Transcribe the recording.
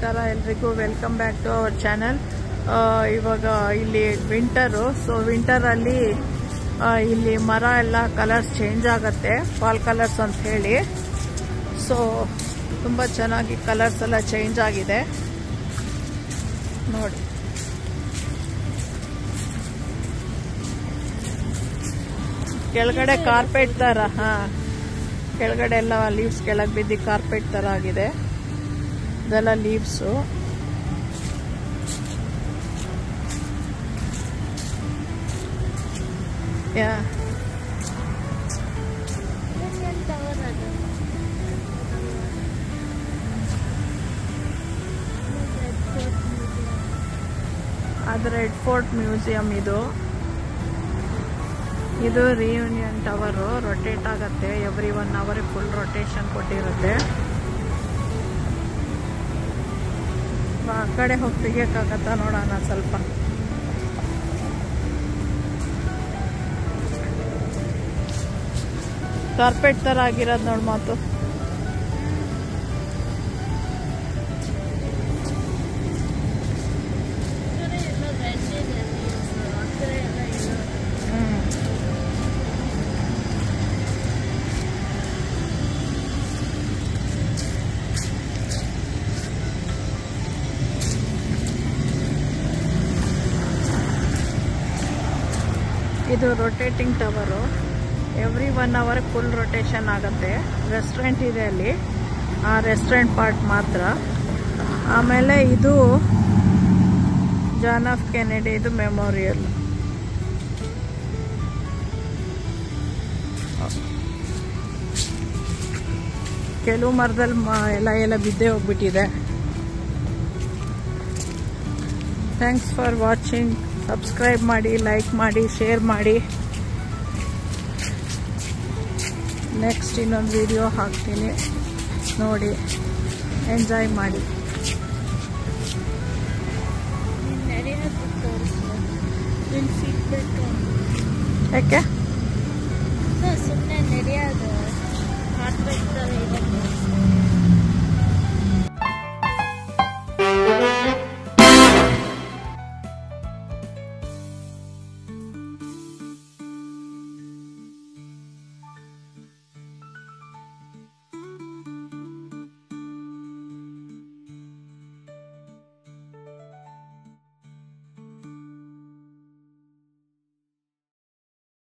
ನಮಸ್ಕಾರ ಎಲ್ರಿಗೂ, welcome back to our channel. ಇವಾಗ ಇಲ್ಲಿ ವಿಂಟರು, ಸೊ ವಿಂಟರಲ್ಲಿ ಇಲ್ಲಿ ಮರ ಎಲ್ಲ ಕಲರ್ಸ್ ಚೇಂಜ್ ಆಗುತ್ತೆ, ಫಾಲ್ ಕಲರ್ಸ್ ಅಂತ ಹೇಳಿ. ಸೊ ತುಂಬ ಚೆನ್ನಾಗಿ ಕಲರ್ಸ್ ಎಲ್ಲ ಚೇಂಜ್ ಆಗಿದೆ ನೋಡಿ. ಕೆಳಗಡೆ ಕಾರ್ಪೆಟ್ ತರ, ಕೆಳಗಡೆ ಎಲ್ಲ ಲೀವ್ಸ್ ಕೆಳಗೆ ಬಿದ್ದು ಕಾರ್ಪೆಟ್ ತರ ಆಗಿದೆ. ಇದೆಲ್ಲ ಲೀವ್ಸು. ಅದು ರೆಡ್ ಫೋರ್ಟ್ ಮ್ಯೂಸಿಯಂ. ಇದು ರಿಯೂನಿಯನ್ ಟವರು. ರೊಟೇಟ್ ಆಗುತ್ತೆ ಎವ್ರಿ 1 hour, ಫುಲ್ ರೊಟೇಷನ್ ಕೊಟ್ಟಿರುತ್ತೆ. ಆ ಕಡೆ ಹೋಗಿ ತೆಗಿಯಕ್ಕಾಗತ್ತಾ ನೋಡೋಣ ಸ್ವಲ್ಪ. ಕಾರ್ಪೆಟ್ ತರ ಆಗಿರೋದು ನೋಡಿ ಮಾತು. ಇದು rotating tower. Every 1 hour full rotation ಆಗುತ್ತೆ. ರೆಸ್ಟೋರೆಂಟ್ ಇದೆ ಅಲ್ಲಿ, ಆ ರೆಸ್ಟೋರೆಂಟ್ ಪಾರ್ಟ್ ಮಾತ್ರ. ಆಮೇಲೆ ಇದು ಜಾನ್ ಎಫ್ ಕೆನೆಡಿ, ಇದು ಮೆಮೋರಿಯಲ್. ಕೆಲವು ಮರದಲ್ಲಿ ಎಲ್ಲ ಬಿದ್ದೇ ಹೋಗ್ಬಿಟ್ಟಿದೆ. Thanks for watching. ಸಬ್ಸ್ಕ್ರೈಬ್ ಮಾಡಿ, ಲೈಕ್ ಮಾಡಿ, ಶೇರ್ ಮಾಡಿ. ನೆಕ್ಸ್ಟ್ ಇನ್ನೊಂದು ವಿಡಿಯೋ ಹಾಕ್ತೀನಿ ನೋಡಿ, ಎಂಜಾಯ್ ಮಾಡಿ. ಯಾಕೆ